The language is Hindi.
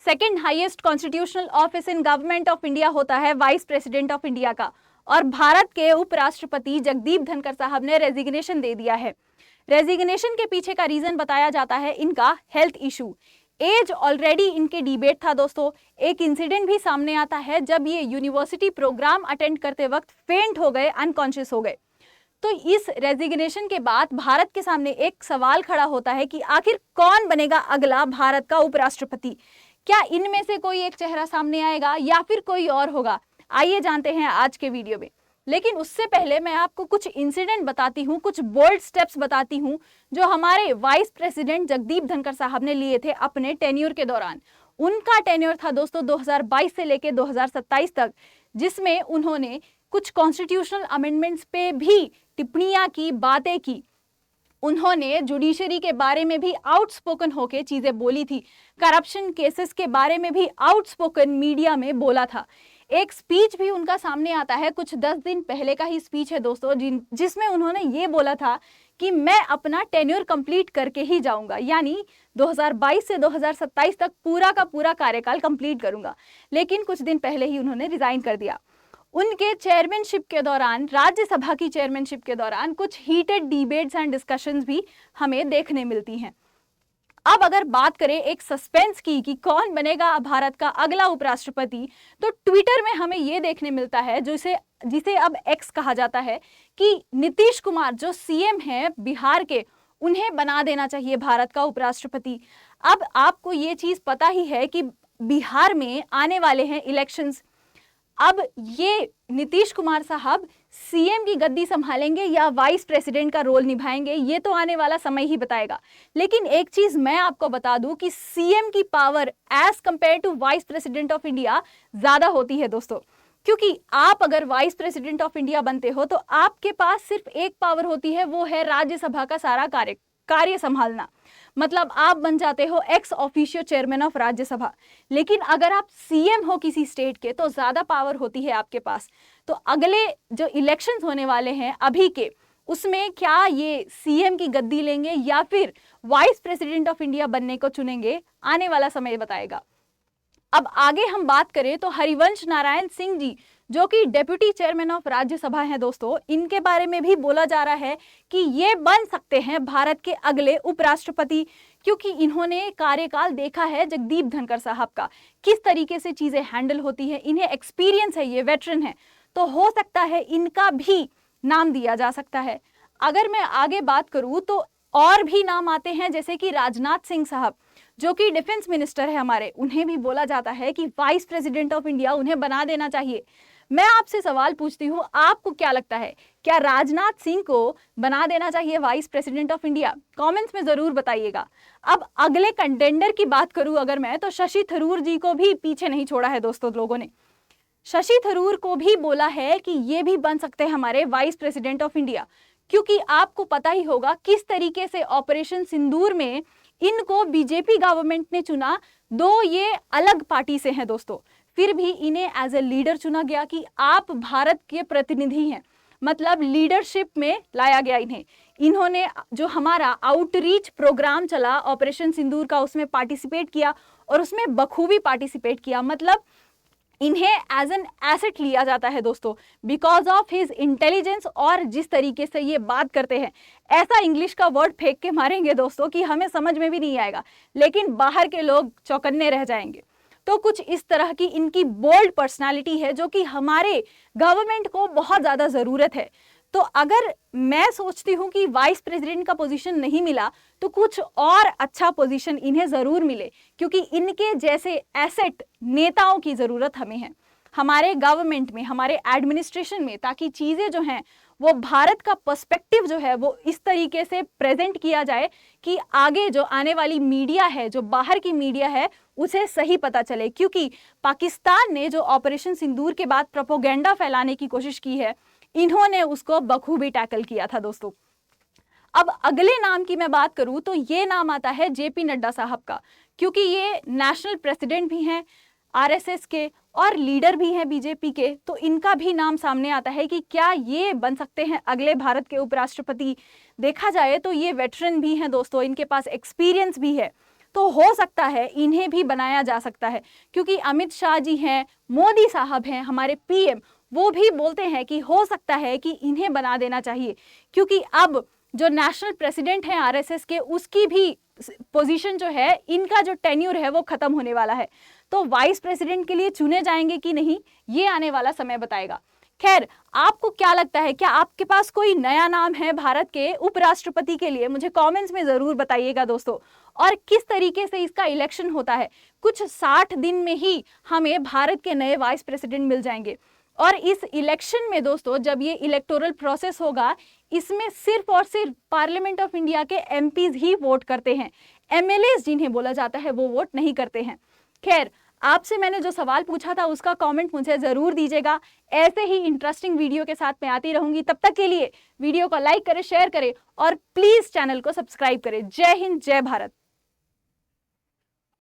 Second highest constitutional office in government of India होता है वाइस प्रेसिडेंट ऑफ इंडिया का। और भारत के उपराष्ट्रपति जगदीप धनखड़ साहब ने रेजिग्नेशन दे दिया है। रेजिग्नेशन के पीछे का रीजन बताया जाता है इनका हेल्थ इशू। एज ऑलरेडी इनके डिबेट था दोस्तों। एक इंसिडेंट भी सामने आता है जब ये यूनिवर्सिटी प्रोग्राम अटेंड करते वक्त फेंट हो गए, अनकॉन्शियस हो गए। तो इस रेजिग्नेशन के बाद भारत के सामने एक सवाल खड़ा होता है कि आखिर कौन बनेगा अगला भारत का उपराष्ट्रपति। क्या इनमें से कोई एक चेहरा सामने आएगा या फिर कोई और होगा? आइए जानते हैं आज के वीडियो में। लेकिन उससे पहले मैं आपको कुछ इंसिडेंट बताती हूँ, कुछ बोल्ड स्टेप्स बताती हूँ जो हमारे वाइस प्रेसिडेंट जगदीप धनखड़ साहब ने लिए थे अपने टेन्योर के दौरान। उनका टेन्योर था दोस्तों 2022 से लेकर 2027 तक, जिसमें उन्होंने कुछ कॉन्स्टिट्यूशनल अमेंडमेंट्स पे भी टिप्पणियां की, बातें की। उन्होंने जुडिशरी के बारे में भी आउटस्पोकन होके चीजें बोली थी। करप्शन केसेस के बारे में भी आउटस्पोकन मीडिया में बोला था। एक स्पीच भी उनका सामने आता है, कुछ 10 दिन पहले का ही स्पीच है दोस्तों, जिसमें उन्होंने ये बोला था कि मैं अपना टेन्योर कंप्लीट करके ही जाऊंगा, यानी 2022 से 2027 तक पूरा का पूरा कार्यकाल कंप्लीट करूंगा। लेकिन कुछ दिन पहले ही उन्होंने रिजाइन कर दिया। उनके चेयरमैनशिप के दौरान, राज्यसभा की चेयरमैनशिप के दौरान कुछ हीटेड डिबेट्स एंड डिस्कशंस भी हमें देखने मिलती हैं। अब अगर बात करें एक सस्पेंस की कि कौन बनेगा भारत का अगला उपराष्ट्रपति, तो ट्विटर में हमें यह देखने मिलता है, जिसे अब एक्स कहा जाता है, कि नीतीश कुमार जो सीएम हैं बिहार के, उन्हें बना देना चाहिए भारत का उपराष्ट्रपति। अब आपको ये चीज पता ही है कि बिहार में आने वाले हैं इलेक्शंस। अब ये नीतीश कुमार साहब सीएम की गद्दी संभालेंगे या वाइस प्रेसिडेंट का रोल निभाएंगे, ये तो आने वाला समय ही बताएगा। लेकिन एक चीज मैं आपको बता दूं कि सीएम की power as compare to vice president of India ज्यादा होती है दोस्तों। क्योंकि आप अगर वाइस प्रेसिडेंट ऑफ इंडिया बनते हो तो आपके पास सिर्फ एक पावर होती है, वो है राज्यसभा का सारा कार्य संभालना। मतलब आप बन जाते हो ex officio chairman of Rajya Sabha. लेकिन अगर आप सीएम हो किसी स्टेट के तो ज्यादा पावर होती है आपके पास। तो अगले जो इलेक्शंस होने वाले हैं अभी के, उसमें क्या ये सीएम की गद्दी लेंगे या फिर वाइस प्रेसिडेंट ऑफ इंडिया बनने को चुनेंगे, आने वाला समय बताएगा। अब आगे हम बात करें तो हरिवंश नारायण सिंह जी, जो कि डेप्यूटी चेयरमैन ऑफ राज्यसभा हैं दोस्तों, इनके बारे में भी बोला जा रहा है कि ये बन सकते हैं भारत के अगले उपराष्ट्रपति, क्योंकि इन्होंने कार्यकाल देखा है जगदीप धनखड़ साहब का, किस तरीके से चीजें हैंडल होती है, इन्हें एक्सपीरियंस है, ये वेटरन है। तो हो सकता है इनका भी नाम दिया जा सकता है। अगर मैं आगे बात करूं तो और भी नाम आते हैं, जैसे कि राजनाथ सिंह साहब, जो कि डिफेंस मिनिस्टर है हमारे, उन्हें भी बोला जाता है कि वाइस प्रेसिडेंट ऑफ इंडिया उन्हें बना देना चाहिए। मैं आपसे सवाल पूछती हूँ, आपको क्या लगता है, क्या राजनाथ सिंह को बना देना चाहिए vice president of India? Comments में जरूर बताइएगा। अब अगले कंटेंडर की बात करूं अगर मैं, तो शशि थरूर जी को भी पीछे नहीं छोड़ा है दोस्तों लोगों ने। शशि थरूर को भी बोला है कि ये भी बन सकते हैं हमारे वाइस प्रेसिडेंट ऑफ इंडिया, क्योंकि आपको पता ही होगा किस तरीके से ऑपरेशन सिंदूर में इनको बीजेपी गवर्नमेंट ने चुना। दो ये अलग पार्टी से हैं दोस्तों, फिर भी इन्हें एज ए लीडर चुना गया कि आप भारत के प्रतिनिधि हैं, मतलब लीडरशिप में लाया गया इन्हें। इन्होंने जो हमारा आउटरीच प्रोग्राम चला ऑपरेशन सिंदूर का, उसमें पार्टिसिपेट किया और उसमें बखूबी पार्टिसिपेट किया। मतलब इन्हें एज एन एसेट लिया जाता है दोस्तों, बिकॉज ऑफ हिज इंटेलिजेंस। और जिस तरीके से ये बात करते हैं, ऐसा इंग्लिश का वर्ड फेंक के मारेंगे दोस्तों कि हमें समझ में भी नहीं आएगा, लेकिन बाहर के लोग चौकन्ने रह जाएंगे। तो कुछ इस तरह की इनकी बोल्ड पर्सनालिटी है जो कि हमारे गवर्नमेंट को बहुत ज्यादा जरूरत है। तो अगर मैं सोचती हूं कि वाइस प्रेसिडेंट का पोजीशन नहीं मिला तो कुछ और अच्छा पोजीशन इन्हें जरूर मिले, क्योंकि इनके जैसे एसेट नेताओं की जरूरत हमें है हमारे गवर्नमेंट में, हमारे एडमिनिस्ट्रेशन में, ताकि चीजें जो हैं वो भारत का पर्सपेक्टिव जो है वो इस तरीके से प्रेजेंट किया जाए कि आगे जो आने वाली मीडिया है, जो बाहर की मीडिया है, उसे सही पता चले। क्योंकि पाकिस्तान ने जो ऑपरेशन सिंदूर के बाद प्रोपोगेंडा फैलाने की कोशिश की है, इन्होंने उसको बखूबी टैकल किया था दोस्तों। अब अगले नाम की मैं बात करूं तो ये नाम आता है जेपी नड्डा साहब का, क्योंकि ये नेशनल प्रेसिडेंट भी हैं आरएसएस के और लीडर भी हैं बीजेपी के। तो इनका भी नाम सामने आता है कि क्या ये बन सकते हैं अगले भारत के उपराष्ट्रपति। देखा जाए तो ये वेटरन भी हैं दोस्तों, इनके पास एक्सपीरियंस भी है। तो हो सकता है इन्हें भी बनाया जा सकता है, क्योंकि अमित शाह जी हैं, मोदी साहब हैं, हमारे पीएम, वो भी बोलते हैं कि हो सकता है कि इन्हें बना देना चाहिए, क्योंकि अब जो नेशनल प्रेसिडेंट हैं आरएसएस के, उसकी भी पोजीशन जो है, इनका जो टेन्यूर है वो खत्म होने वाला है। तो वाइस प्रेसिडेंट के लिए चुने जाएंगे कि नहीं, ये आने वाला समय बताएगा। खैर, आपको क्या लगता है, क्या आपके पास कोई नया नाम है भारत के उपराष्ट्रपति के लिए? मुझे कमेंट्स में जरूर बताइएगा दोस्तों। और किस तरीके से इसका इलेक्शन होता है? कुछ 60 दिन में ही हमें भारत के नए वाइस प्रेसिडेंट मिल जाएंगे। और इस इलेक्शन में दोस्तों, जब ये इलेक्टोरल प्रोसेस होगा, इसमें सिर्फ और सिर्फ पार्लियामेंट ऑफ इंडिया के एमपीज ही वोट करते हैं, एमएलएज जिन्हें बोला जाता है वो वोट नहीं करते हैं। खैर, आपसे मैंने जो सवाल पूछा था उसका कमेंट मुझे जरूर दीजिएगा। ऐसे ही इंटरेस्टिंग वीडियो के साथ मैं आती रहूंगी। तब तक के लिए वीडियो को लाइक करें, शेयर करें और प्लीज चैनल को सब्सक्राइब करें। जय हिंद, जय भारत।